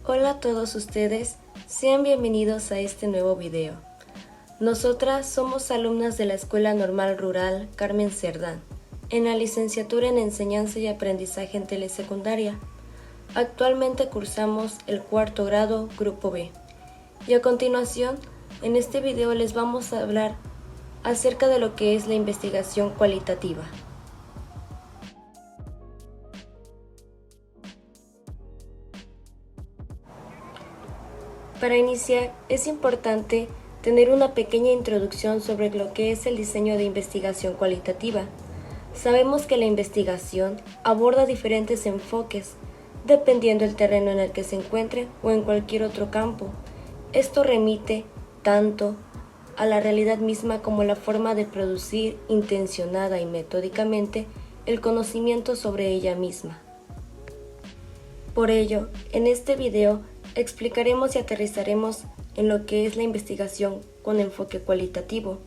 Hola a todos ustedes, sean bienvenidos a este nuevo video. Nosotras somos alumnas de la Escuela Normal Rural Carmen Cerdán, en la licenciatura en Enseñanza y Aprendizaje en Telesecundaria. Actualmente cursamos el cuarto grado, Grupo B. Y a continuación, en este video les vamos a hablar acerca de lo que es la investigación cualitativa. Para iniciar, es importante tener una pequeña introducción sobre lo que es el diseño de investigación cualitativa. Sabemos que la investigación aborda diferentes enfoques, dependiendo del terreno en el que se encuentre o en cualquier otro campo. Esto remite tanto a la realidad misma como la forma de producir intencionada y metódicamente el conocimiento sobre ella misma. Por ello, en este video explicaremos y aterrizaremos en lo que es la investigación con enfoque cualitativo.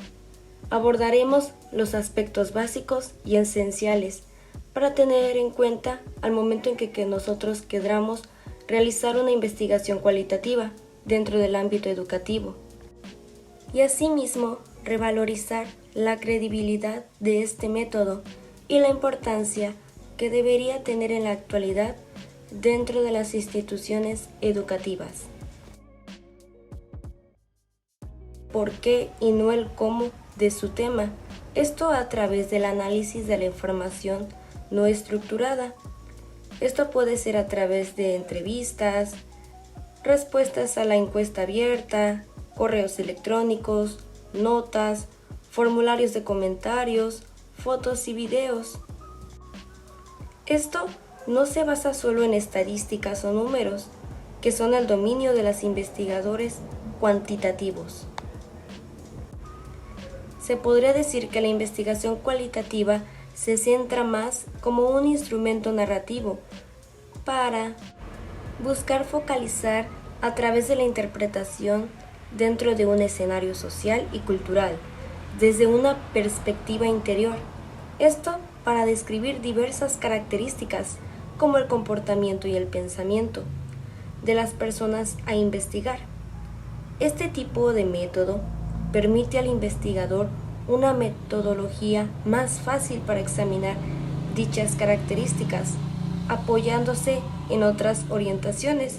Abordaremos los aspectos básicos y esenciales para tener en cuenta al momento en que nosotros queramos realizar una investigación cualitativa dentro del ámbito educativo. Y asimismo, revalorizar la credibilidad de este método y la importancia que debería tener en la actualidad dentro de las instituciones educativas. ¿Por qué y no el cómo de su tema? Esto a través del análisis de la información no estructurada. Esto puede ser a través de entrevistas, respuestas a la encuesta abierta, correos electrónicos, notas, formularios de comentarios, fotos y videos. Esto no se basa solo en estadísticas o números, que son el dominio de los investigadores cuantitativos. Se podría decir que la investigación cualitativa se centra más como un instrumento narrativo para buscar focalizar a través de la interpretación dentro de un escenario social y cultural, desde una perspectiva interior. Esto para describir diversas características como el comportamiento y el pensamiento de las personas a investigar. Este tipo de método permite al investigador una metodología más fácil para examinar dichas características, apoyándose en otras orientaciones,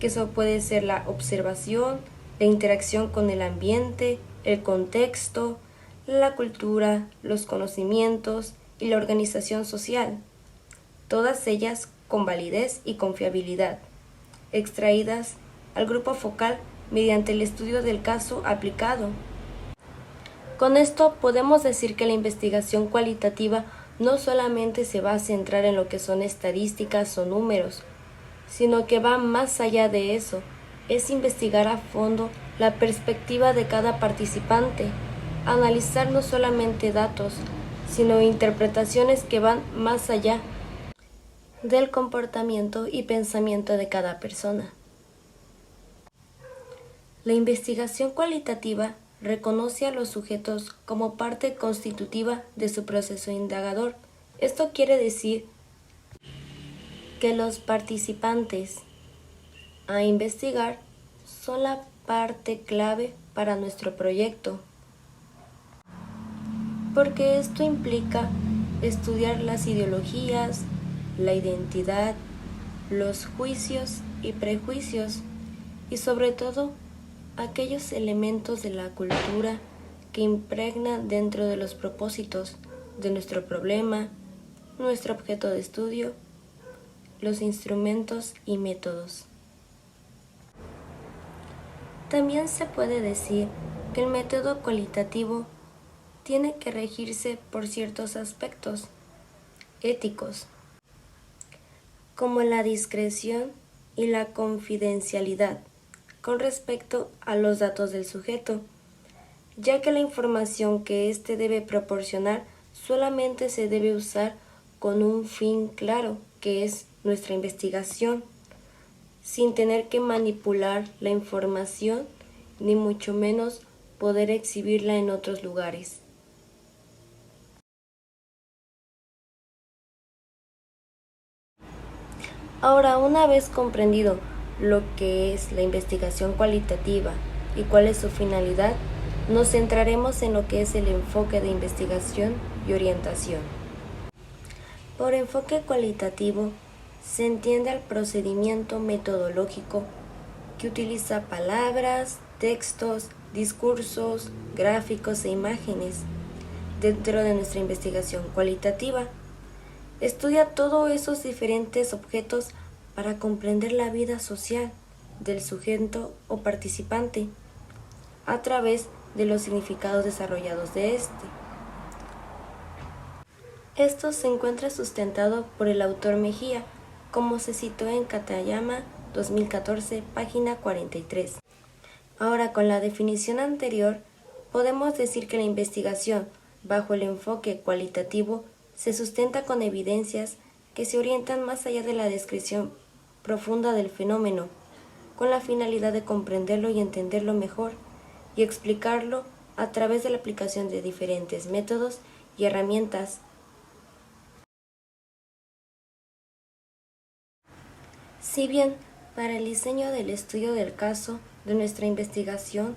que eso puede ser la observación, la interacción con el ambiente, el contexto, la cultura, los conocimientos y la organización social, todas ellas con validez y confiabilidad, extraídas al grupo focal mediante el estudio del caso aplicado. Con esto podemos decir que la investigación cualitativa no solamente se va a centrar en lo que son estadísticas o números, sino que va más allá de eso, es investigar a fondo la perspectiva de cada participante, analizar no solamente datos, sino interpretaciones que van más allá del comportamiento y pensamiento de cada persona. La investigación cualitativa reconoce a los sujetos como parte constitutiva de su proceso indagador. Esto quiere decir que los participantes a investigar son la parte clave para nuestro proyecto, porque esto implica estudiar las ideologías, la identidad, los juicios y prejuicios, y sobre todo aquellos elementos de la cultura que impregnan dentro de los propósitos de nuestro problema, nuestro objeto de estudio, los instrumentos y métodos. También se puede decir que el método cualitativo tiene que regirse por ciertos aspectos éticos, como la discreción y la confidencialidad con respecto a los datos del sujeto, ya que la información que éste debe proporcionar solamente se debe usar con un fin claro, que es nuestra investigación, sin tener que manipular la información, ni mucho menos poder exhibirla en otros lugares. Ahora, una vez comprendido lo que es la investigación cualitativa y cuál es su finalidad, nos centraremos en lo que es el enfoque de investigación y orientación. Por enfoque cualitativo se entiende el procedimiento metodológico que utiliza palabras, textos, discursos, gráficos e imágenes dentro de nuestra investigación cualitativa. Estudia todos esos diferentes objetos para comprender la vida social del sujeto o participante a través de los significados desarrollados de este. Esto se encuentra sustentado por el autor Mejía, como se citó en Katayama 2014, página 43. Ahora, con la definición anterior, podemos decir que la investigación, bajo el enfoque cualitativo, se sustenta con evidencias que se orientan más allá de la descripción profunda del fenómeno, con la finalidad de comprenderlo y entenderlo mejor, y explicarlo a través de la aplicación de diferentes métodos y herramientas. Si bien, para el diseño del estudio del caso de nuestra investigación,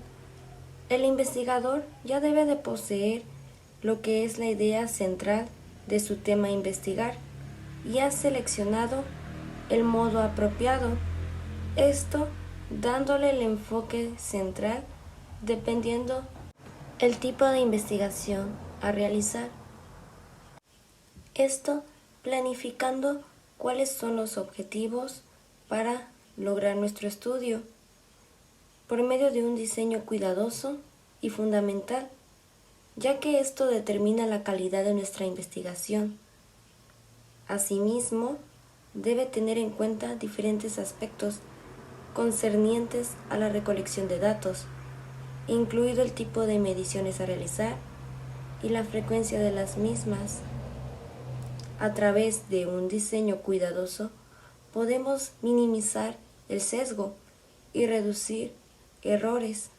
el investigador ya debe de poseer lo que es la idea central de su tema a investigar y ha seleccionado el modo apropiado, esto dándole el enfoque central dependiendo el tipo de investigación a realizar. Esto planificando cuáles son los objetivos para lograr nuestro estudio por medio de un diseño cuidadoso y fundamental, ya que esto determina la calidad de nuestra investigación. Asimismo, debe tener en cuenta diferentes aspectos concernientes a la recolección de datos, incluido el tipo de mediciones a realizar y la frecuencia de las mismas. A través de un diseño cuidadoso, podemos minimizar el sesgo y reducir errores.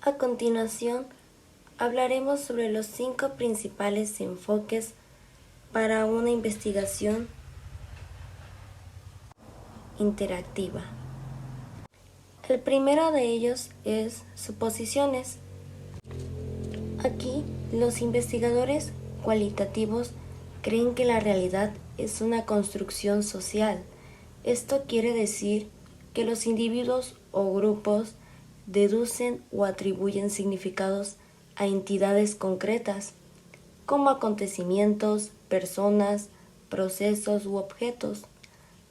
A continuación, hablaremos sobre los 5 principales enfoques para una investigación interactiva. El primero de ellos es suposiciones. Aquí, los investigadores cualitativos creen que la realidad es una construcción social. Esto quiere decir que los individuos o grupos deducen o atribuyen significados a entidades concretas, como acontecimientos, personas, procesos u objetos.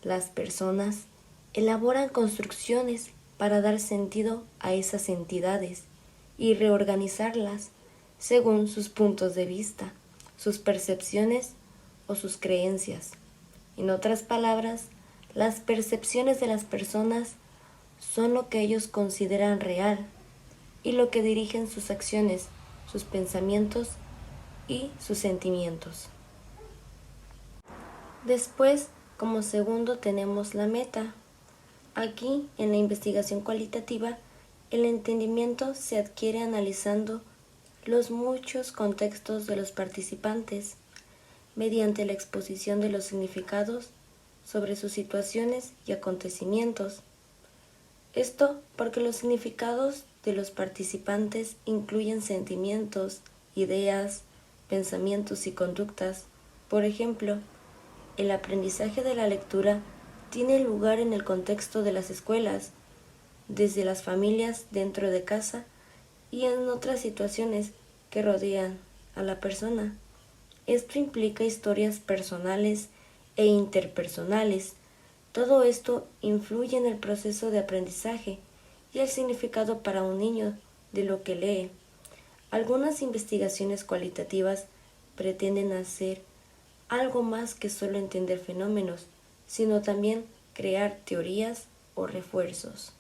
Las personas elaboran construcciones para dar sentido a esas entidades y reorganizarlas según sus puntos de vista, sus percepciones o sus creencias. En otras palabras, las percepciones de las personas son lo que ellos consideran real y lo que dirigen sus acciones, sus pensamientos y sus sentimientos. Después, como segundo, tenemos la meta. Aquí, en la investigación cualitativa, el entendimiento se adquiere analizando los muchos contextos de los participantes mediante la exposición de los significados sobre sus situaciones y acontecimientos. Esto porque los significados de los participantes incluyen sentimientos, ideas, pensamientos y conductas. Por ejemplo, el aprendizaje de la lectura tiene lugar en el contexto de las escuelas, desde las familias dentro de casa y en otras situaciones que rodean a la persona. Esto implica historias personales e interpersonales. Todo esto influye en el proceso de aprendizaje y el significado para un niño de lo que lee. Algunas investigaciones cualitativas pretenden hacer algo más que solo entender fenómenos, sino también crear teorías o refuerzos.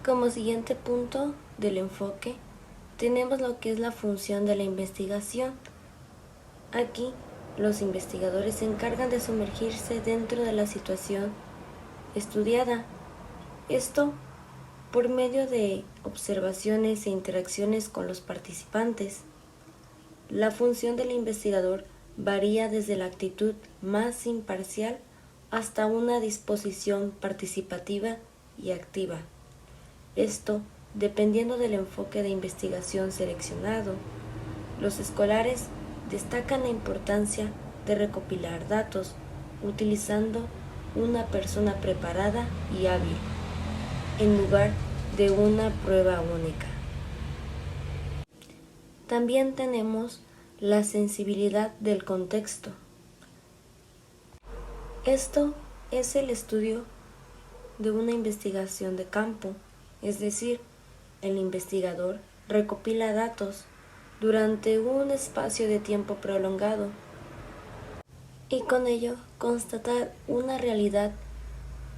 Como siguiente punto del enfoque, tenemos lo que es la función de la investigación. Aquí los investigadores se encargan de sumergirse dentro de la situación estudiada. Esto por medio de observaciones e interacciones con los participantes. La función del investigador varía desde la actitud más imparcial hasta una disposición participativa y activa. Esto dependiendo del enfoque de investigación seleccionado. Los escolares destacan la importancia de recopilar datos utilizando una persona preparada y hábil, en lugar de una prueba única. También tenemos la sensibilidad del contexto. Esto es el estudio de una investigación de campo, es decir, el investigador recopila datos durante un espacio de tiempo prolongado y con ello constatar una realidad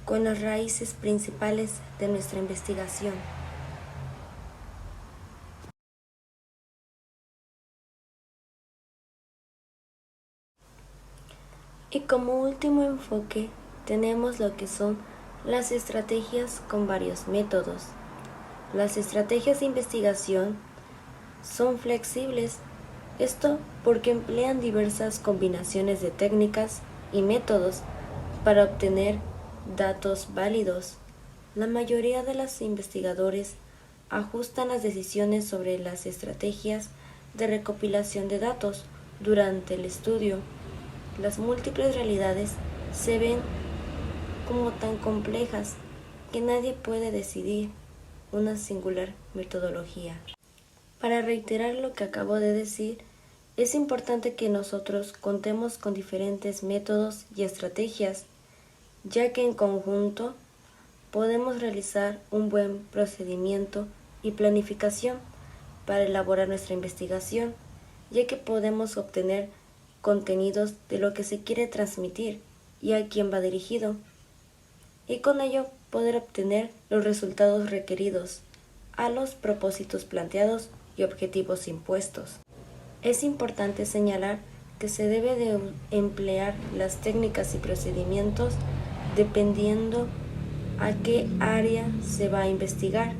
con las raíces principales de nuestra investigación. Y como último enfoque tenemos lo que son las estrategias con varios métodos. Las estrategias de investigación son flexibles, esto porque emplean diversas combinaciones de técnicas y métodos para obtener datos válidos. La mayoría de los investigadores ajustan las decisiones sobre las estrategias de recopilación de datos durante el estudio. Las múltiples realidades se ven como tan complejas que nadie puede decidir una singular metodología. Para reiterar lo que acabo de decir, es importante que nosotros contemos con diferentes métodos y estrategias, ya que en conjunto podemos realizar un buen procedimiento y planificación para elaborar nuestra investigación, ya que podemos obtener contenidos de lo que se quiere transmitir y a quién va dirigido, y con ello poder obtener los resultados requeridos a los propósitos planteados y objetivos impuestos. Es importante señalar que se debe de emplear las técnicas y procedimientos dependiendo a qué área se va a investigar.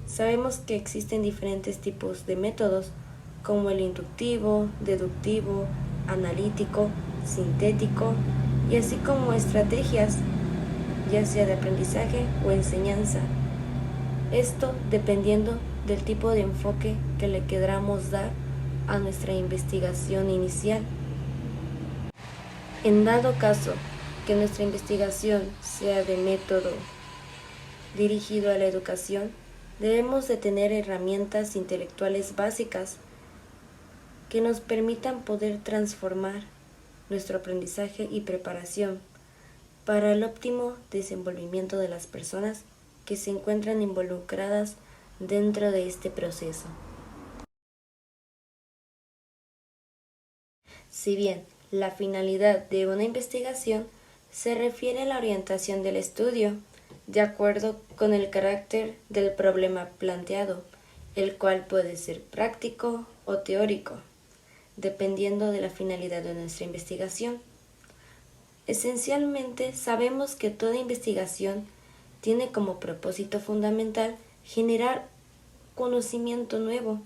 Sabemos que existen diferentes tipos de métodos, como el inductivo, deductivo, analítico, sintético, y así como estrategias, ya sea de aprendizaje o enseñanza. Esto dependiendo del tipo de enfoque que le queramos dar a nuestra investigación inicial. En dado caso que nuestra investigación sea de método dirigido a la educación, debemos de tener herramientas intelectuales básicas que nos permitan poder transformar nuestro aprendizaje y preparación para el óptimo desenvolvimiento de las personas que se encuentran involucradas dentro de este proceso. Si bien la finalidad de una investigación se refiere a la orientación del estudio, de acuerdo con el carácter del problema planteado, el cual puede ser práctico o teórico, dependiendo de la finalidad de nuestra investigación. Esencialmente, sabemos que toda investigación tiene como propósito fundamental generar conocimiento nuevo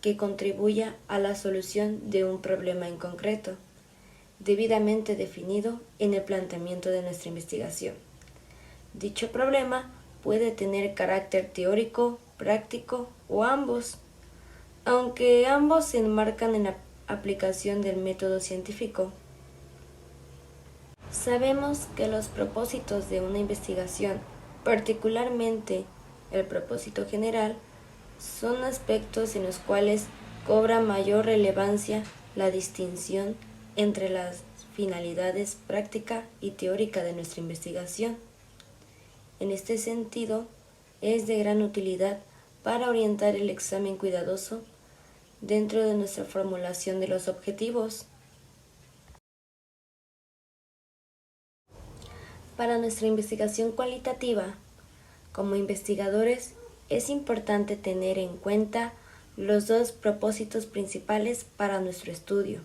que contribuya a la solución de un problema en concreto, debidamente definido en el planteamiento de nuestra investigación. Dicho problema puede tener carácter teórico, práctico o ambos, aunque ambos se enmarcan en la aplicación del método científico. Sabemos que los propósitos de una investigación, particularmente el propósito general, son aspectos en los cuales cobra mayor relevancia la distinción entre las finalidades práctica y teórica de nuestra investigación. En este sentido, es de gran utilidad para orientar el examen cuidadoso dentro de nuestra formulación de los objetivos. Para nuestra investigación cualitativa, como investigadores, es importante tener en cuenta los dos propósitos principales para nuestro estudio.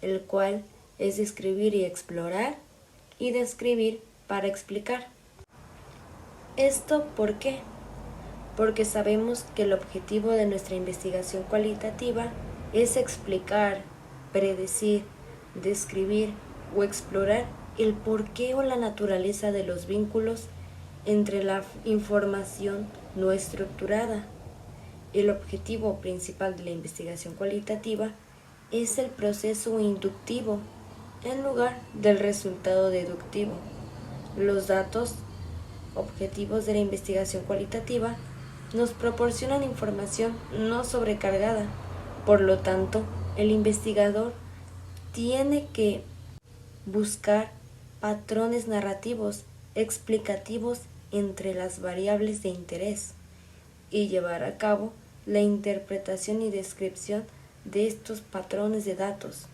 el cual es describir y explorar, y describir para explicar. ¿Esto por qué? Porque sabemos que el objetivo de nuestra investigación cualitativa es explicar, predecir, describir o explorar el porqué o la naturaleza de los vínculos entre la información no estructurada. El objetivo principal de la investigación cualitativa es el proceso inductivo en lugar del resultado deductivo. Los datos objetivos de la investigación cualitativa nos proporcionan información no sobrecargada. Por lo tanto, el investigador tiene que buscar patrones narrativos explicativos entre las variables de interés y llevar a cabo la interpretación y descripción de estos patrones de datos,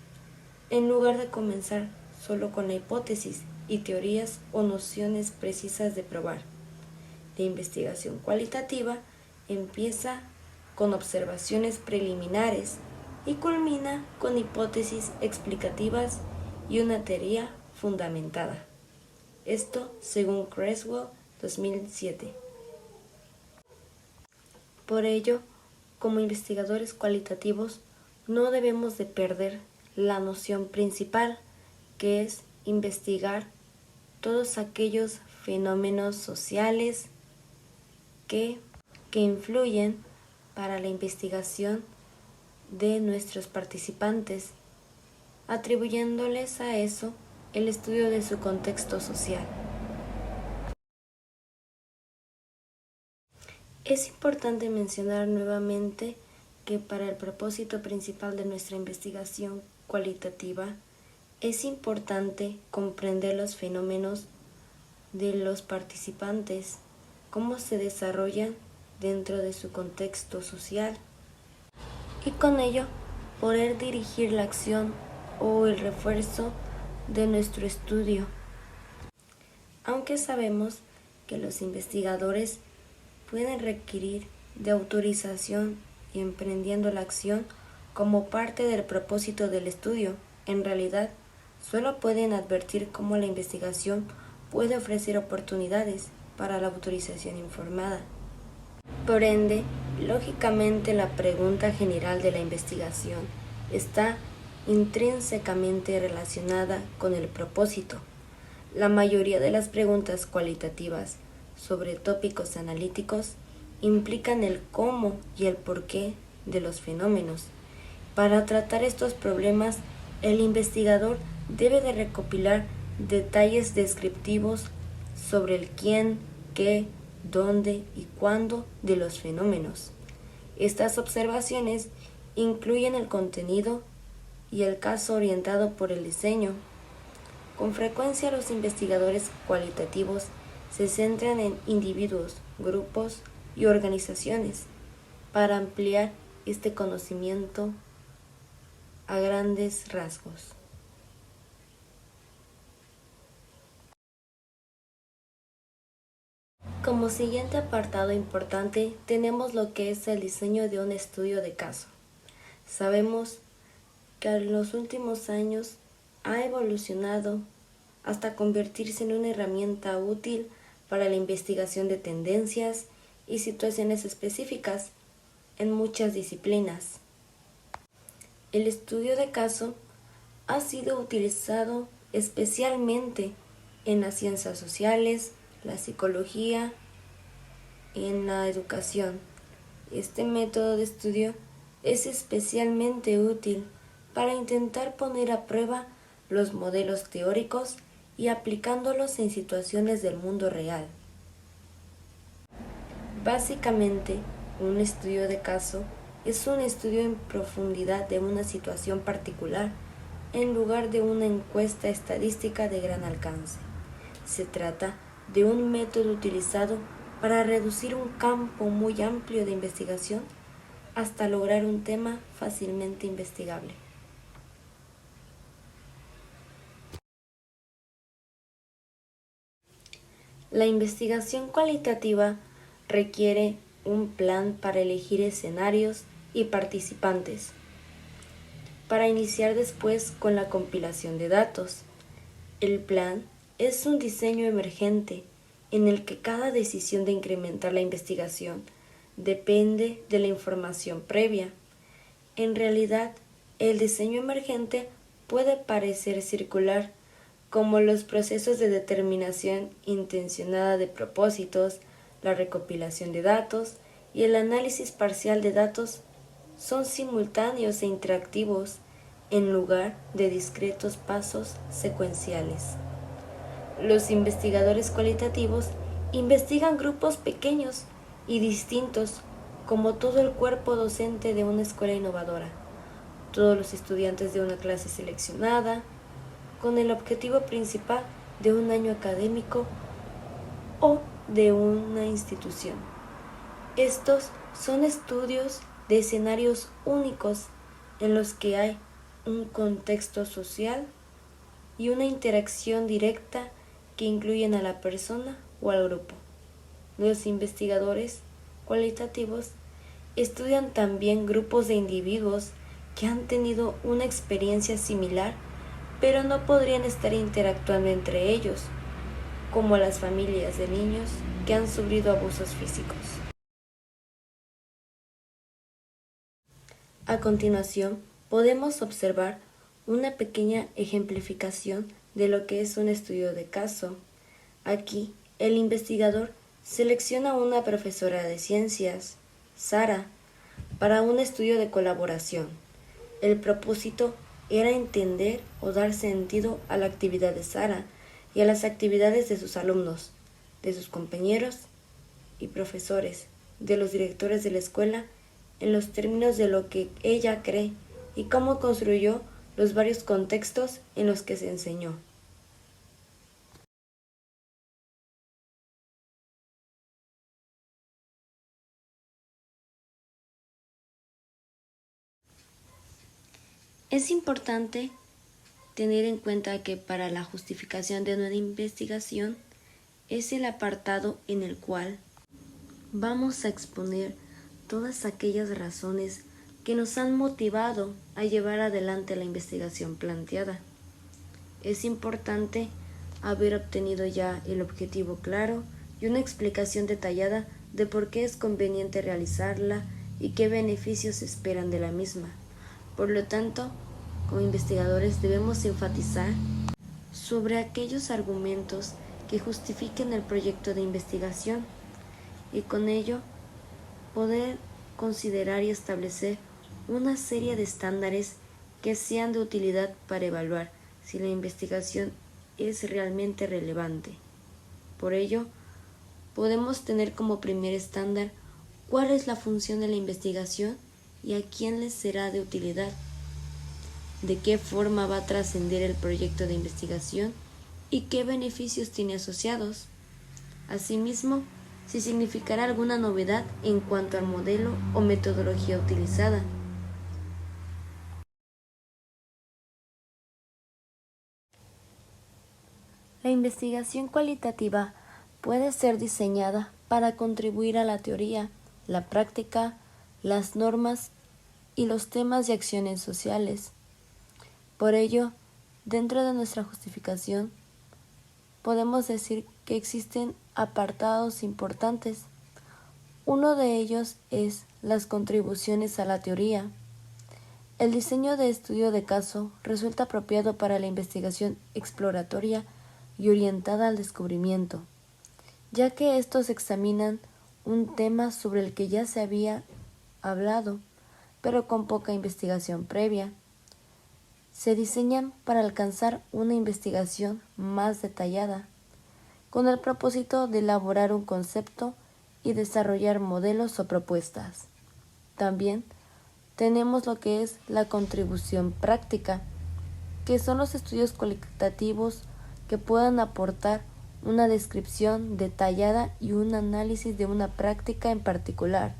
en lugar de comenzar solo con la hipótesis y teorías o nociones precisas de probar. La investigación cualitativa empieza con observaciones preliminares y culmina con hipótesis explicativas y una teoría fundamentada. Esto según Creswell 2007. Por ello, como investigadores cualitativos, no debemos de perder la noción principal, que es investigar todos aquellos fenómenos sociales que influyen para la investigación de nuestros participantes, atribuyéndoles a eso el estudio de su contexto social. Es importante mencionar nuevamente que para el propósito principal de nuestra investigación cualitativa es importante comprender los fenómenos de los participantes, cómo se desarrollan dentro de su contexto social, y con ello poder dirigir la acción o el refuerzo de nuestro estudio. Aunque sabemos que los investigadores pueden requerir de autorización y emprendiendo la acción como parte del propósito del estudio, en realidad solo pueden advertir cómo la investigación puede ofrecer oportunidades para la autorización informada. Por ende, lógicamente la pregunta general de la investigación está intrínsecamente relacionada con el propósito. La mayoría de las preguntas cualitativas sobre tópicos analíticos implican el cómo y el porqué de los fenómenos. Para tratar estos problemas, el investigador debe de recopilar detalles descriptivos sobre el quién, qué, dónde y cuándo de los fenómenos. Estas observaciones incluyen el contenido y el caso orientado por el diseño. Con frecuencia los investigadores cualitativos se centran en individuos, grupos y organizaciones para ampliar este conocimiento a grandes rasgos. Como siguiente apartado importante tenemos lo que es el diseño de un estudio de caso. Sabemos que en los últimos años ha evolucionado hasta convertirse en una herramienta útil para la investigación de tendencias y situaciones específicas en muchas disciplinas. El estudio de caso ha sido utilizado especialmente en las ciencias sociales, la psicología y en la educación. Este método de estudio es especialmente útil para intentar poner a prueba los modelos teóricos y aplicándolos en situaciones del mundo real. Básicamente, un estudio de caso es un estudio en profundidad de una situación particular en lugar de una encuesta estadística de gran alcance. Se trata de un método utilizado para reducir un campo muy amplio de investigación hasta lograr un tema fácilmente investigable. La investigación cualitativa requiere un plan para elegir escenarios y participantes. para iniciar después con la compilación de datos. El plan es un diseño emergente en el que cada decisión de incrementar la investigación depende de la información previa. En realidad, el diseño emergente puede parecer circular, como los procesos de determinación intencionada de propósitos, la recopilación de datos y el análisis parcial de datos son simultáneos e interactivos en lugar de discretos pasos secuenciales. Los investigadores cualitativos investigan grupos pequeños y distintos como todo el cuerpo docente de una escuela innovadora, todos los estudiantes de una clase seleccionada, con el objetivo principal de un año académico o de una institución. Estos son estudios de escenarios únicos en los que hay un contexto social y una interacción directa que incluyen a la persona o al grupo. Los investigadores cualitativos estudian también grupos de individuos que han tenido una experiencia similar, pero no podrían estar interactuando entre ellos, como las familias de niños que han sufrido abusos físicos. A continuación, podemos observar una pequeña ejemplificación de lo que es un estudio de caso. Aquí, el investigador selecciona a una profesora de ciencias, Sara, para un estudio de colaboración. El propósito era entender o dar sentido a la actividad de Sara y a las actividades de sus alumnos, de sus compañeros y profesores, de los directores de la escuela, en los términos de lo que ella cree y cómo construyó los varios contextos en los que se enseñó. Es importante tener en cuenta que para la justificación de una investigación es el apartado en el cual vamos a exponer todas aquellas razones que nos han motivado a llevar adelante la investigación planteada. Es importante haber obtenido ya el objetivo claro y una explicación detallada de por qué es conveniente realizarla y qué beneficios se esperan de la misma. Por lo tanto, como investigadores debemos enfatizar sobre aquellos argumentos que justifiquen el proyecto de investigación y con ello poder considerar y establecer una serie de estándares que sean de utilidad para evaluar si la investigación es realmente relevante. Por ello, podemos tener como primer estándar cuál es la función de la investigación y a quién les será de utilidad, de qué forma va a trascender el proyecto de investigación y qué beneficios tiene asociados. Asimismo, si significará alguna novedad en cuanto al modelo o metodología utilizada. La investigación cualitativa puede ser diseñada para contribuir a la teoría, la práctica, las normas y los temas y acciones sociales. Por ello, dentro de nuestra justificación, podemos decir que existen apartados importantes. Uno de ellos es las contribuciones a la teoría. El diseño de estudio de caso resulta apropiado para la investigación exploratoria y orientada al descubrimiento, ya que estos examinan un tema sobre el que ya se había hablado, pero con poca investigación previa. Se diseñan para alcanzar una investigación más detallada, con el propósito de elaborar un concepto y desarrollar modelos o propuestas. También tenemos lo que es la contribución práctica, que son los estudios cualitativos que puedan aportar una descripción detallada y un análisis de una práctica en particular,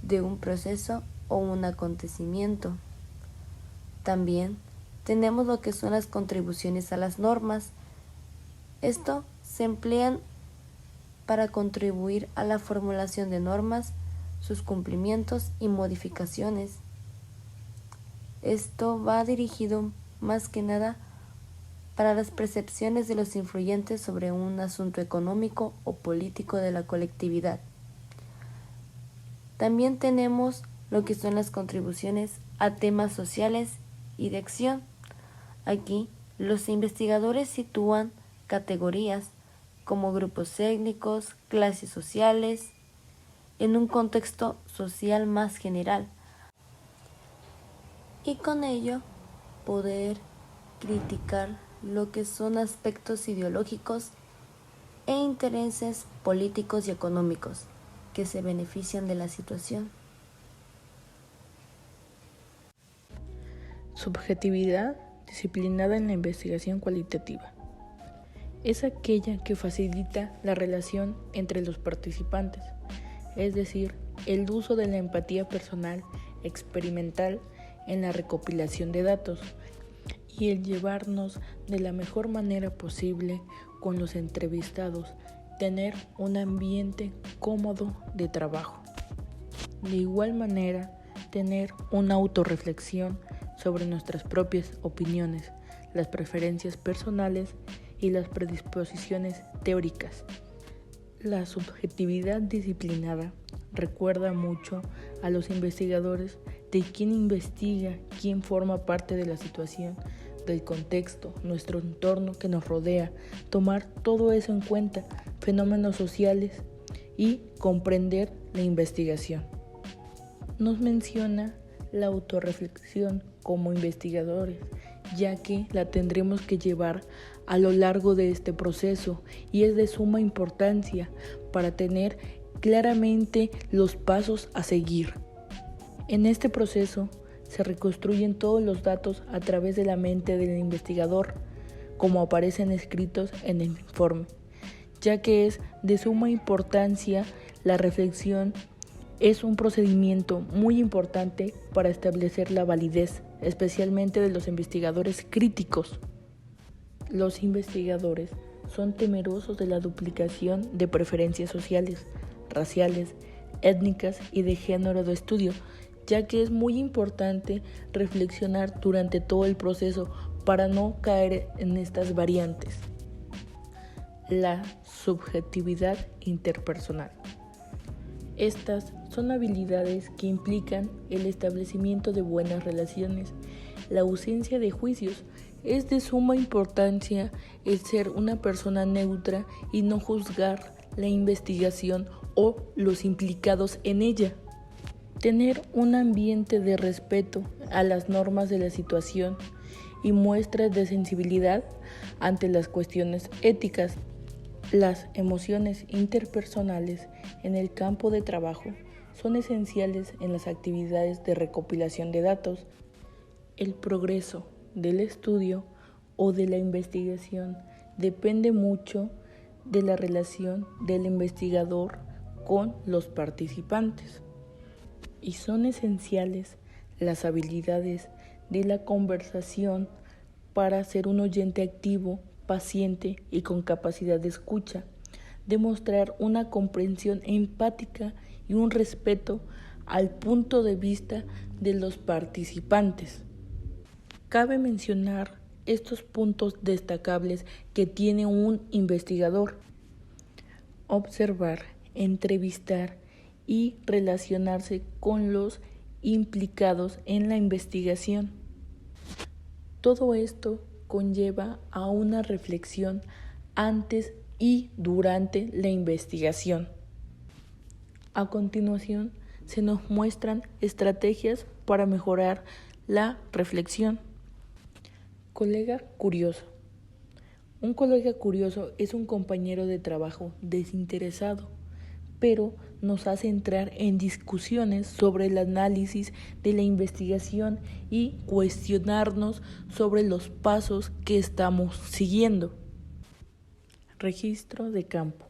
de un proceso o un acontecimiento. También tenemos lo que son las contribuciones a las normas. Esto se emplean para contribuir a la formulación de normas, sus cumplimientos y modificaciones. Esto va dirigido más que nada para las percepciones de los influyentes sobre un asunto económico o político de la colectividad. También tenemos lo que son las contribuciones a temas sociales y de acción. Aquí, los investigadores sitúan categorías como grupos étnicos, clases sociales, en un contexto social más general, y con ello poder criticar lo que son aspectos ideológicos e intereses políticos y económicos que se benefician de la situación. Subjetividad disciplinada en la investigación cualitativa. Es aquella que facilita la relación entre los participantes, es decir, el uso de la empatía personal experimental en la recopilación de datos y el llevarnos de la mejor manera posible con los entrevistados, tener un ambiente cómodo de trabajo. De igual manera, tener una autorreflexión sobre nuestras propias opiniones, las preferencias personales y las predisposiciones teóricas. La subjetividad disciplinada recuerda mucho a los investigadores de quién investiga, quién forma parte de la situación, del contexto, nuestro entorno que nos rodea, tomar todo eso en cuenta, fenómenos sociales y comprender la investigación. Nos menciona la autorreflexión como investigadores, ya que la tendremos que llevar a lo largo de este proceso y es de suma importancia para tener claramente los pasos a seguir. En este proceso se reconstruyen todos los datos a través de la mente del investigador, como aparecen escritos en el informe, ya que es de suma importancia la reflexión. Es un procedimiento muy importante para establecer la validez, especialmente de los investigadores críticos. Los investigadores son temerosos de la duplicación de preferencias sociales, raciales, étnicas y de género de estudio, ya que es muy importante reflexionar durante todo el proceso para no caer en estas variantes. La subjetividad interpersonal. Estas son habilidades que implican el establecimiento de buenas relaciones, la ausencia de juicios. Es de suma importancia el ser una persona neutra y no juzgar la investigación o los implicados en ella. Tener un ambiente de respeto a las normas de la situación y muestras de sensibilidad ante las cuestiones éticas. Las emociones interpersonales en el campo de trabajo son esenciales en las actividades de recopilación de datos. El progreso del estudio o de la investigación depende mucho de la relación del investigador con los participantes. Y son esenciales las habilidades de la conversación para ser un oyente activo, paciente y con capacidad de escucha, demostrar una comprensión empática y un respeto al punto de vista de los participantes. Cabe mencionar estos puntos destacables que tiene un investigador: observar, entrevistar y relacionarse con los implicados en la investigación. Todo esto conlleva a una reflexión antes y durante la investigación. A continuación, se nos muestran estrategias para mejorar la reflexión. Colega curioso. Un colega curioso es un compañero de trabajo desinteresado, pero nos hace entrar en discusiones sobre el análisis de la investigación y cuestionarnos sobre los pasos que estamos siguiendo. Registro de campo.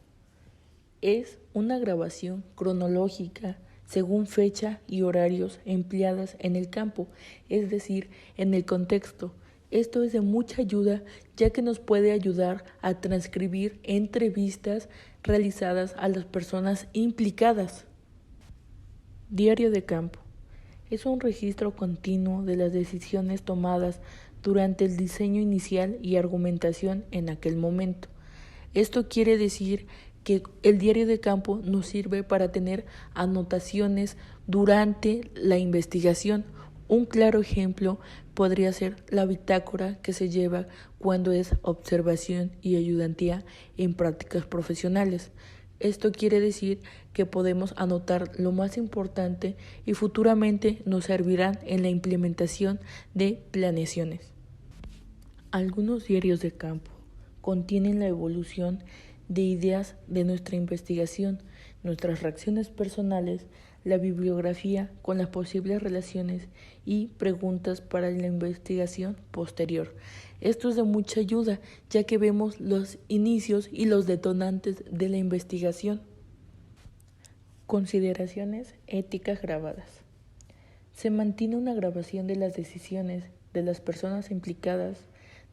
Es una grabación cronológica según fecha y horarios empleadas en el campo, es decir, en el contexto. Esto es de mucha ayuda, ya que nos puede ayudar a transcribir entrevistas realizadas a las personas implicadas. Diario de campo. Es un registro continuo de las decisiones tomadas durante el diseño inicial y argumentación en aquel momento. Esto quiere decir que el diario de campo nos sirve para tener anotaciones durante la investigación. Un claro ejemplo podría ser la bitácora que se lleva cuando es observación y ayudantía en prácticas profesionales. Esto quiere decir que podemos anotar lo más importante y futuramente nos servirán en la implementación de planeaciones. Algunos diarios de campo contienen la evolución de ideas de nuestra investigación, nuestras reacciones personales, la bibliografía con las posibles relaciones y preguntas para la investigación posterior. Esto es de mucha ayuda, ya que vemos los inicios y los detonantes de la investigación. Consideraciones éticas grabadas. Se mantiene una grabación de las decisiones de las personas implicadas,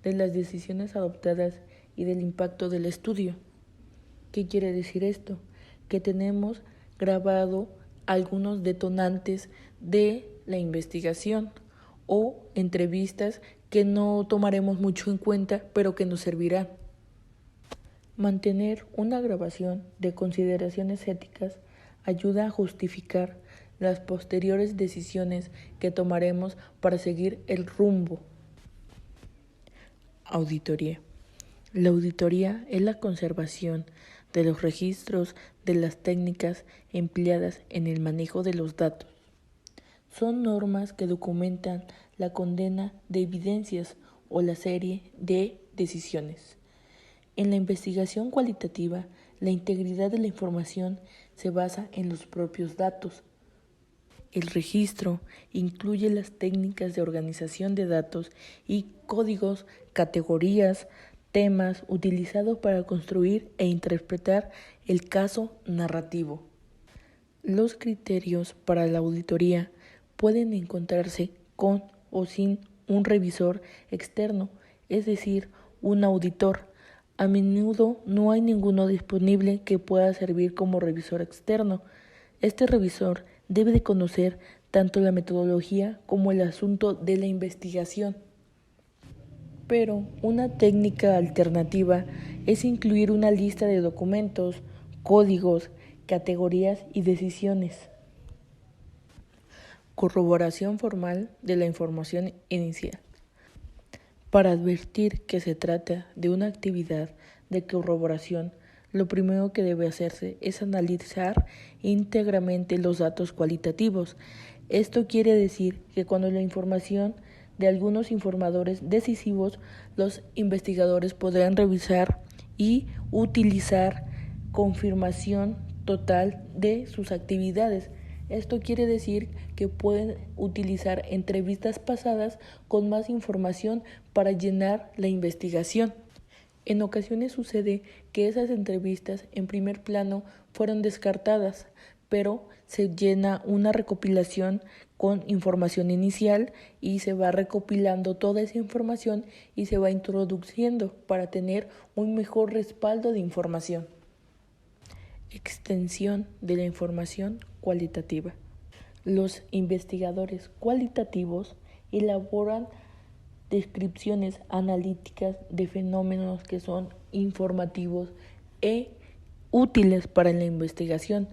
de las decisiones adoptadas y del impacto del estudio. ¿Qué quiere decir esto? Que tenemos grabado algunos detonantes de la investigación o entrevistas que no tomaremos mucho en cuenta, pero que nos servirán. Mantener una grabación de consideraciones éticas ayuda a justificar las posteriores decisiones que tomaremos para seguir el rumbo. Auditoría. La auditoría es la conservación de los registros de las técnicas empleadas en el manejo de los datos. Son normas que documentan la condena de evidencias o la serie de decisiones. En la investigación cualitativa, la integridad de la información se basa en los propios datos. El registro incluye las técnicas de organización de datos y códigos, categorías, temas utilizados para construir e interpretar el caso narrativo. Los criterios para la auditoría pueden encontrarse con o sin un revisor externo, es decir, un auditor. A menudo no hay ninguno disponible que pueda servir como revisor externo. Este revisor debe de conocer tanto la metodología como el asunto de la investigación. Pero una técnica alternativa es incluir una lista de documentos, códigos, categorías y decisiones. Corroboración formal de la información inicial. Para advertir que se trata de una actividad de corroboración, lo primero que debe hacerse es analizar íntegramente los datos cualitativos. Esto quiere decir que cuando la información de algunos informadores decisivos, los investigadores podrán revisar y utilizar confirmación total de sus actividades. Esto quiere decir que pueden utilizar entrevistas pasadas con más información para llenar la investigación. En ocasiones sucede que esas entrevistas en primer plano fueron descartadas, pero se llena una recopilación con información inicial y se va recopilando toda esa información y se va introduciendo para tener un mejor respaldo de información. Extensión de la información cualitativa. Los investigadores cualitativos elaboran descripciones analíticas de fenómenos que son informativos e útiles para la investigación,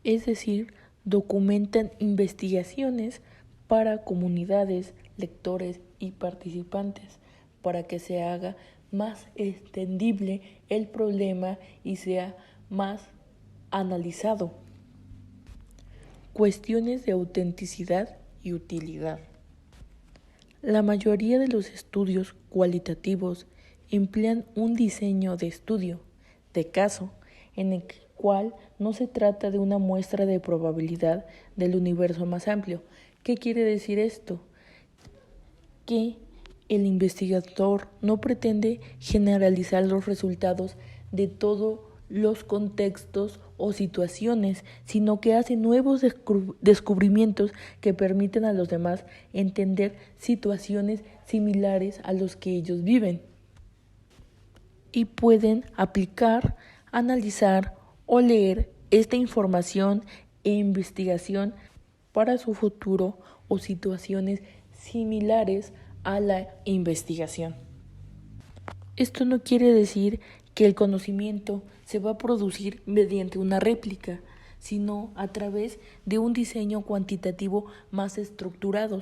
es decir, documentan investigaciones para comunidades, lectores y participantes, para que se haga más extendible el problema y sea más analizado. Cuestiones de autenticidad y utilidad. La mayoría de los estudios cualitativos emplean un diseño de estudio, de caso, en el cual no se trata de una muestra de probabilidad del universo más amplio. ¿Qué quiere decir esto? Que el investigador no pretende generalizar los resultados de todos los contextos o situaciones, sino que hace nuevos descubrimientos que permiten a los demás entender situaciones similares a los que ellos viven y pueden aplicar, analizar o leer esta información e investigación para su futuro o situaciones similares a la investigación. Esto no quiere decir que el conocimiento se va a producir mediante una réplica, sino a través de un diseño cuantitativo más estructurado.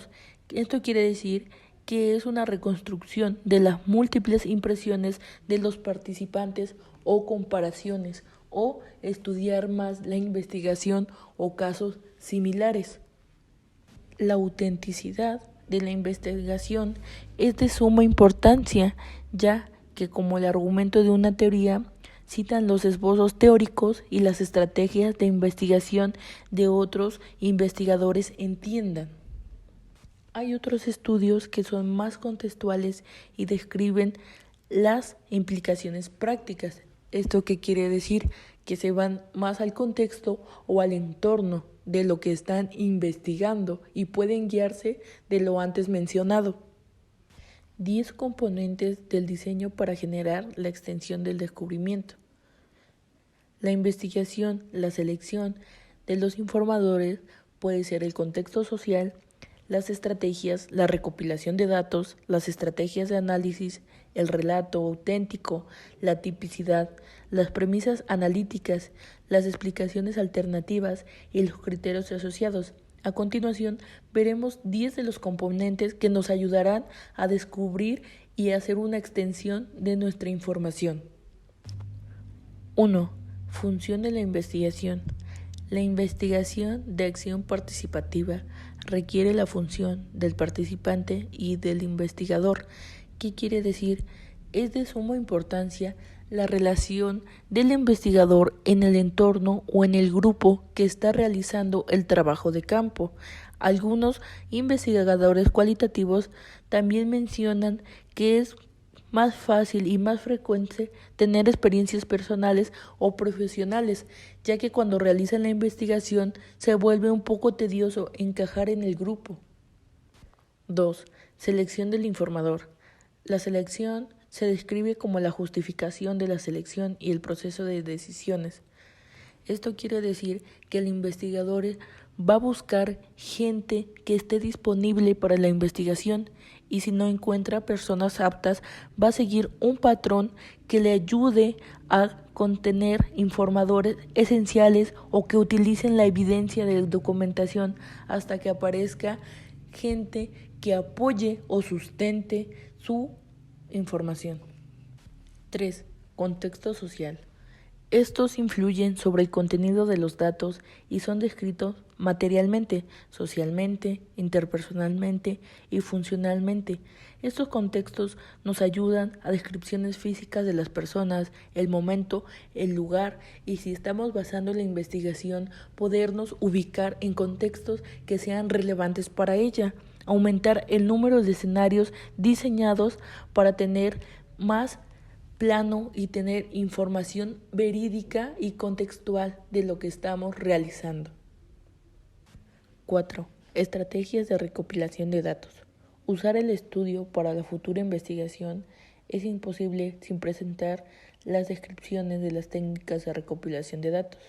Esto quiere decir que es una reconstrucción de las múltiples impresiones de los participantes o comparaciones o estudiar más la investigación o casos similares. La autenticidad de la investigación es de suma importancia, ya que como el argumento de una teoría, citan los esbozos teóricos y las estrategias de investigación de otros investigadores entiendan. Hay otros estudios que son más contextuales y describen las implicaciones prácticas. ¿Esto qué quiere decir? Que se van más al contexto o al entorno de lo que están investigando y pueden guiarse de lo antes mencionado. 10 componentes del diseño para generar la extensión del descubrimiento. La investigación, la selección de los informadores puede ser el contexto social, las estrategias, la recopilación de datos, las estrategias de análisis, el relato auténtico, la tipicidad, las premisas analíticas, las explicaciones alternativas y los criterios asociados. A continuación, veremos 10 de los componentes que nos ayudarán a descubrir y hacer una extensión de nuestra información. 1. Función de la investigación. La investigación de acción participativa requiere la función del participante y del investigador. ¿Qué quiere decir? Es de suma importancia la relación del investigador en el entorno o en el grupo que está realizando el trabajo de campo. Algunos investigadores cualitativos también mencionan que es más fácil y más frecuente tener experiencias personales o profesionales, ya que cuando realizan la investigación se vuelve un poco tedioso encajar en el grupo. 2. Selección del informador. La selección se describe como la justificación de la selección y el proceso de decisiones. Esto quiere decir que el investigador va a buscar gente que esté disponible para la investigación y si no encuentra personas aptas va a seguir un patrón que le ayude a contener informadores esenciales o que utilicen la evidencia de documentación hasta que aparezca gente que apoye o sustente su información. 3. Contexto social. Estos influyen sobre el contenido de los datos y son descritos materialmente, socialmente, interpersonalmente y funcionalmente. Estos contextos nos ayudan a descripciones físicas de las personas, el momento, el lugar y si estamos basando la investigación, podernos ubicar en contextos que sean relevantes para ella. Aumentar el número de escenarios diseñados para tener más plano y tener información verídica y contextual de lo que estamos realizando. 4. Estrategias de recopilación de datos. Usar el estudio para la futura investigación es imposible sin presentar las descripciones de las técnicas de recopilación de datos.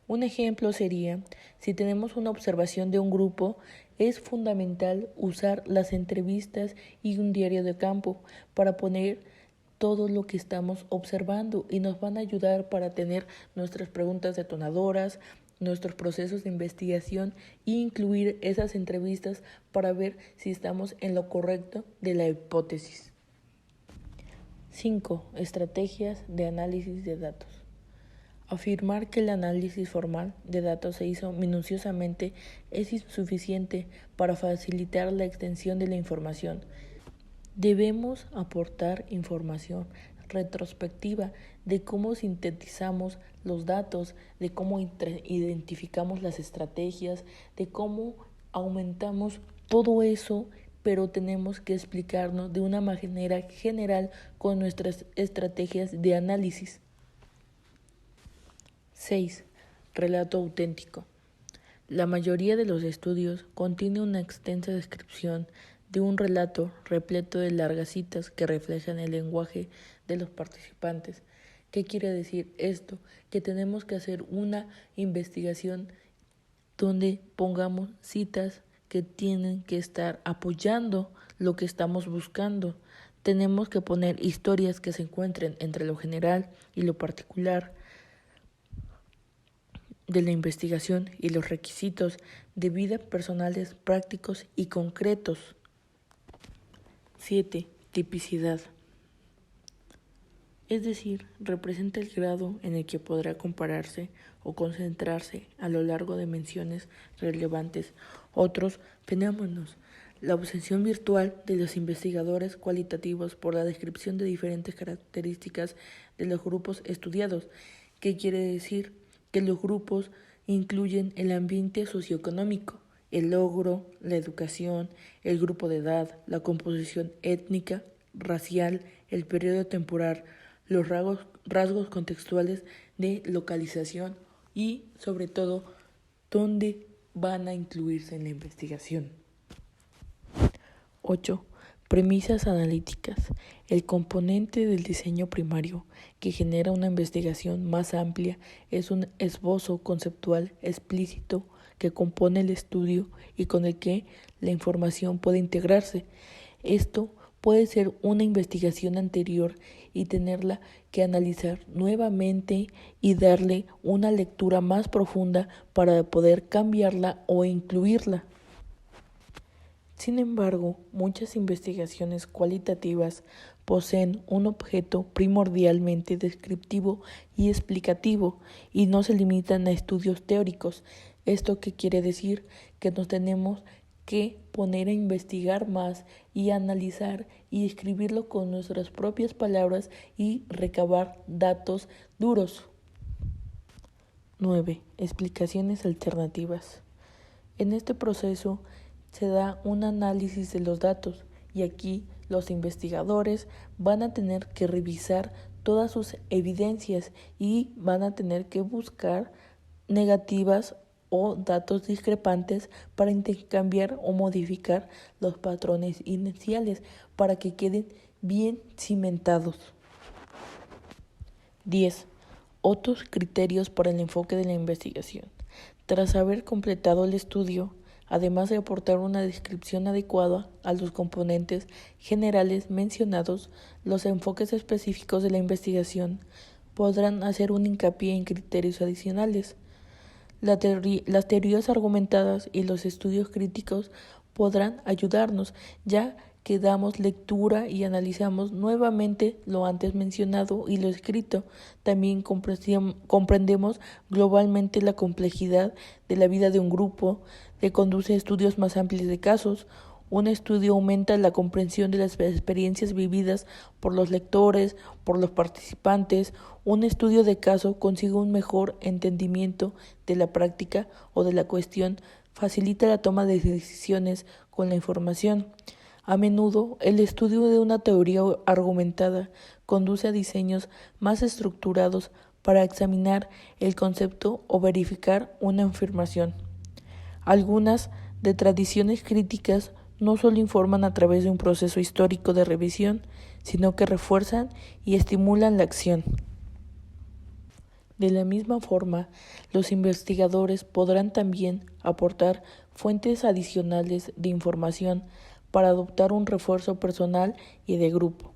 Un ejemplo sería, si tenemos una observación de un grupo, es fundamental usar las entrevistas y un diario de campo para poner todo lo que estamos observando y nos van a ayudar para tener nuestras preguntas detonadoras, nuestros procesos de investigación e incluir esas entrevistas para ver si estamos en lo correcto de la hipótesis. 5. Estrategias de análisis de datos. Afirmar que el análisis formal de datos se hizo minuciosamente es insuficiente para facilitar la extensión de la información. Debemos aportar información retrospectiva de cómo sintetizamos los datos, de cómo identificamos las estrategias, de cómo aumentamos todo eso, pero tenemos que explicarnos de una manera general con nuestras estrategias de análisis. 6. Relato auténtico. La mayoría de los estudios contiene una extensa descripción de un relato repleto de largas citas que reflejan el lenguaje de los participantes. ¿Qué quiere decir esto? Que tenemos que hacer una investigación donde pongamos citas que tienen que estar apoyando lo que estamos buscando. Tenemos que poner historias que se encuentren entre lo general y lo particular de la investigación y los requisitos de vida personales, prácticos y concretos. 7. Tipicidad. Es decir, representa el grado en el que podrá compararse o concentrarse a lo largo de menciones relevantes otros fenómenos. La obsesión virtual de los investigadores cualitativos por la descripción de diferentes características de los grupos estudiados. ¿Qué quiere decir? Que los grupos incluyen el ambiente socioeconómico, el logro, la educación, el grupo de edad, la composición étnica, racial, el periodo temporal, los rasgos contextuales de localización y, sobre todo, dónde van a incluirse en la investigación. 8. Premisas analíticas. El componente del diseño primario que genera una investigación más amplia es un esbozo conceptual explícito que compone el estudio y con el que la información puede integrarse. Esto puede ser una investigación anterior y tenerla que analizar nuevamente y darle una lectura más profunda para poder cambiarla o incluirla. Sin embargo, muchas investigaciones cualitativas poseen un objeto primordialmente descriptivo y explicativo y no se limitan a estudios teóricos. ¿Esto qué quiere decir? Que nos tenemos que poner a investigar más y analizar y escribirlo con nuestras propias palabras y recabar datos duros. 9. Explicaciones alternativas. En este proceso se da un análisis de los datos y aquí los investigadores van a tener que revisar todas sus evidencias y van a tener que buscar negativas o datos discrepantes para intercambiar o modificar los patrones iniciales para que queden bien cimentados. 10. Otros criterios para el enfoque de la investigación. Tras haber completado el estudio, además de aportar una descripción adecuada a los componentes generales mencionados, los enfoques específicos de la investigación podrán hacer un hincapié en criterios adicionales. Las teorías argumentadas y los estudios críticos podrán ayudarnos, ya que damos lectura y analizamos nuevamente lo antes mencionado y lo escrito. También comprendemos globalmente la complejidad de la vida de un grupo, que conduce a estudios más amplios de casos. Un estudio aumenta la comprensión de las experiencias vividas por los lectores, por los participantes. Un estudio de caso consigue un mejor entendimiento de la práctica o de la cuestión, facilita la toma de decisiones con la información. A menudo, el estudio de una teoría argumentada conduce a diseños más estructurados para examinar el concepto o verificar una afirmación. Algunas de tradiciones críticas no solo informan a través de un proceso histórico de revisión, sino que refuerzan y estimulan la acción. De la misma forma, los investigadores podrán también aportar fuentes adicionales de información para adoptar un refuerzo personal y de grupo.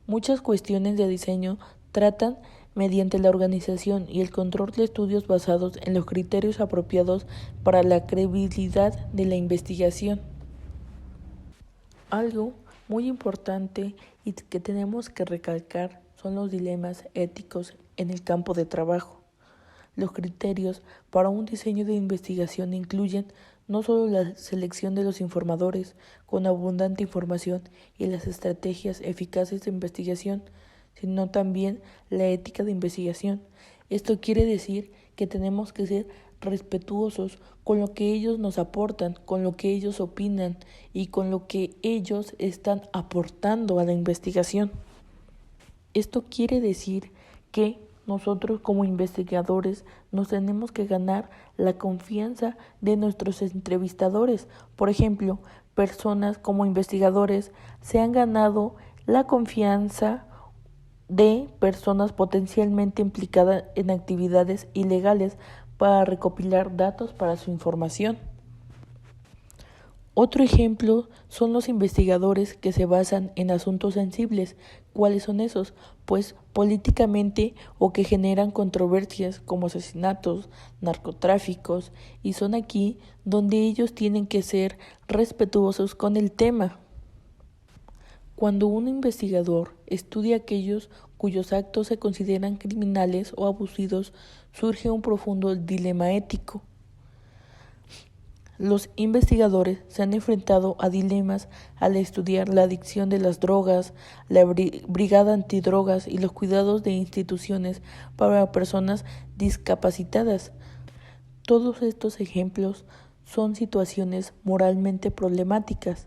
Muchas cuestiones de diseño tratan mediante la organización y el control de estudios basados en los criterios apropiados para la credibilidad de la investigación. Algo muy importante y que tenemos que recalcar son los dilemas éticos en el campo de trabajo. Los criterios para un diseño de investigación incluyen no solo la selección de los informadores con abundante información y las estrategias eficaces de investigación, sino también la ética de investigación. Esto quiere decir que tenemos que ser respetuosos con lo que ellos nos aportan, con lo que ellos opinan y con lo que ellos están aportando a la investigación. Esto quiere decir que nosotros como investigadores nos tenemos que ganar la confianza de nuestros entrevistadores. Por ejemplo, personas como investigadores se han ganado la confianza de personas potencialmente implicadas en actividades ilegales para recopilar datos para su información. Otro ejemplo son los investigadores que se basan en asuntos sensibles. ¿Cuáles son esos? Pues políticamente o que generan controversias como asesinatos, narcotráficos, y son aquí donde ellos tienen que ser respetuosos con el tema. Cuando un investigador estudia aquellos cuyos actos se consideran criminales o abusivos, surge un profundo dilema ético. Los investigadores se han enfrentado a dilemas al estudiar la adicción de las drogas, la brigada antidrogas y los cuidados de instituciones para personas discapacitadas. Todos estos ejemplos son situaciones moralmente problemáticas,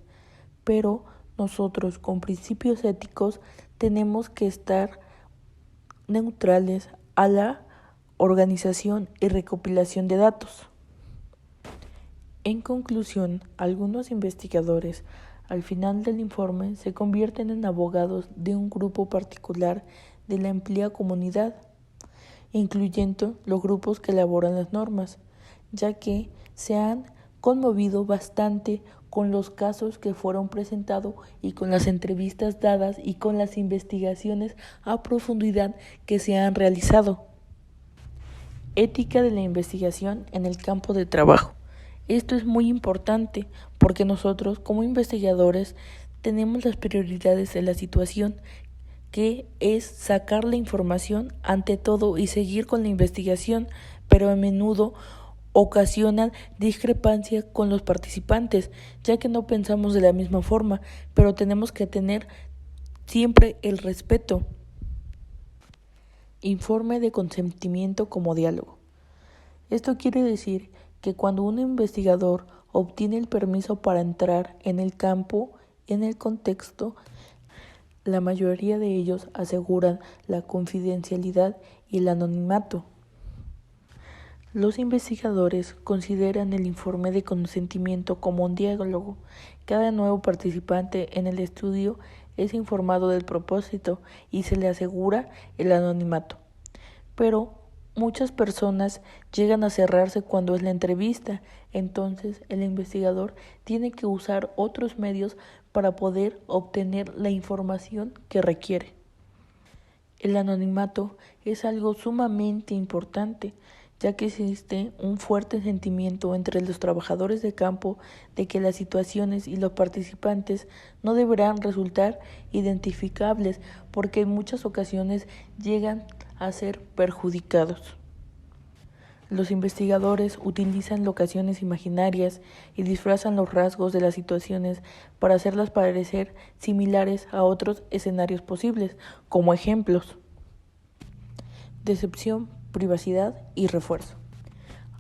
pero nosotros con principios éticos tenemos que estar neutrales a la organización y recopilación de datos. En conclusión, algunos investigadores, al final del informe, se convierten en abogados de un grupo particular de la amplia comunidad, incluyendo los grupos que elaboran las normas, ya que se han conmovido bastante con los casos que fueron presentados y con las entrevistas dadas y con las investigaciones a profundidad que se han realizado. Ética de la investigación en el campo de trabajo. Esto es muy importante porque nosotros como investigadores tenemos las prioridades de la situación, que es sacar la información ante todo y seguir con la investigación, pero a menudo ocasionan discrepancia con los participantes, ya que no pensamos de la misma forma, pero tenemos que tener siempre el respeto. Informe de consentimiento como diálogo. Esto quiere decir que cuando un investigador obtiene el permiso para entrar en el campo, en el contexto, la mayoría de ellos aseguran la confidencialidad y el anonimato. Los investigadores consideran el informe de consentimiento como un diálogo. Cada nuevo participante en el estudio es informado del propósito y se le asegura el anonimato. Pero muchas personas llegan a cerrarse cuando es la entrevista, entonces el investigador tiene que usar otros medios para poder obtener la información que requiere. El anonimato es algo sumamente importante, ya que existe un fuerte sentimiento entre los trabajadores de campo de que las situaciones y los participantes no deberán resultar identificables porque en muchas ocasiones llegan a ser perjudicados. Los investigadores utilizan locaciones imaginarias y disfrazan los rasgos de las situaciones para hacerlas parecer similares a otros escenarios posibles, como ejemplos: decepción, privacidad y refuerzo.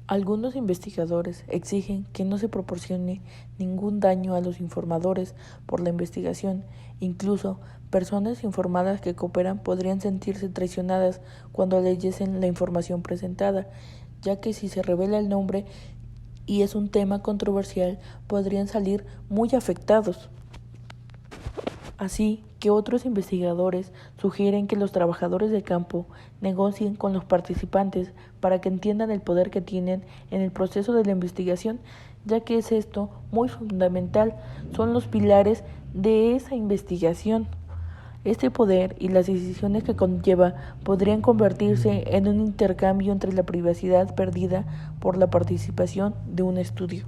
Algunos investigadores exigen que no se proporcione ningún daño a los informadores por la investigación. Incluso personas informadas que cooperan podrían sentirse traicionadas cuando leyesen la información presentada, ya que si se revela el nombre y es un tema controversial, podrían salir muy afectados. Así que otros investigadores sugieren que los trabajadores de campo negocien con los participantes para que entiendan el poder que tienen en el proceso de la investigación, ya que es esto muy fundamental, son los pilares de esa investigación. Este poder y las decisiones que conlleva podrían convertirse en un intercambio entre la privacidad perdida por la participación de un estudio.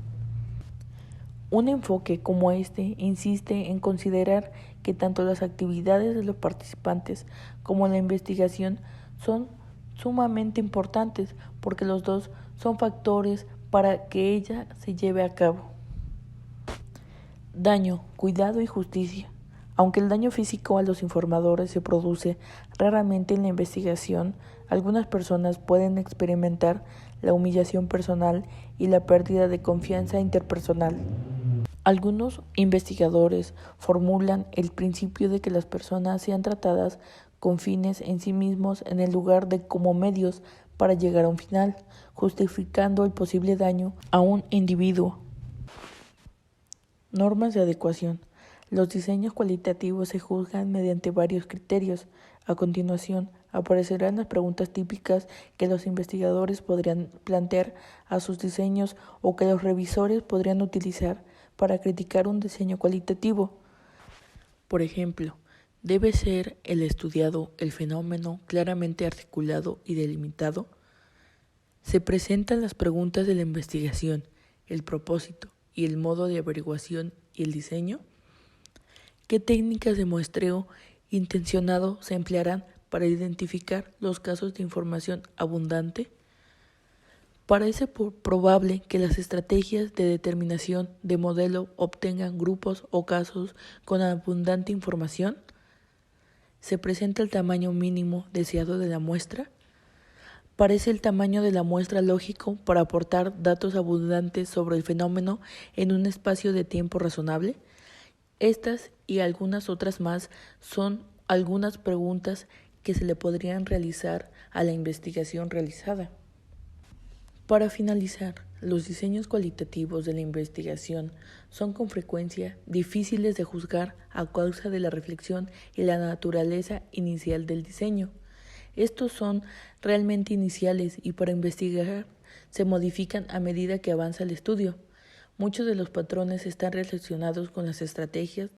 Un enfoque como este insiste en considerar que tanto las actividades de los participantes como la investigación son sumamente importantes porque los dos son factores para que ella se lleve a cabo. Daño, cuidado y justicia. Aunque el daño físico a los informadores se produce raramente en la investigación, algunas personas pueden experimentar la humillación personal y la pérdida de confianza interpersonal. Algunos investigadores formulan el principio de que las personas sean tratadas con fines en sí mismos en el lugar de como medios para llegar a un final, justificando el posible daño a un individuo. Normas de adecuación. Los diseños cualitativos se juzgan mediante varios criterios. A continuación, aparecerán las preguntas típicas que los investigadores podrían plantear a sus diseños o que los revisores podrían utilizar para criticar un diseño cualitativo. Por ejemplo, ¿debe ser el estudiado el fenómeno claramente articulado y delimitado? Se presentan las preguntas de la investigación, el propósito y el modo de averiguación y el diseño. ¿Qué técnicas de muestreo intencionado se emplearán para identificar los casos de información abundante? Parece probable que las estrategias de determinación de modelo obtengan grupos o casos con abundante información. ¿Se presenta el tamaño mínimo deseado de la muestra? ¿Parece el tamaño de la muestra lógico para aportar datos abundantes sobre el fenómeno en un espacio de tiempo razonable? Estas y algunas otras más son algunas preguntas que se le podrían realizar a la investigación realizada. Para finalizar, los diseños cualitativos de la investigación son con frecuencia difíciles de juzgar a causa de la reflexión y la naturaleza inicial del diseño. Estos son realmente iniciales y para investigar se modifican a medida que avanza el estudio. Muchos de los patrones están relacionados con las estrategias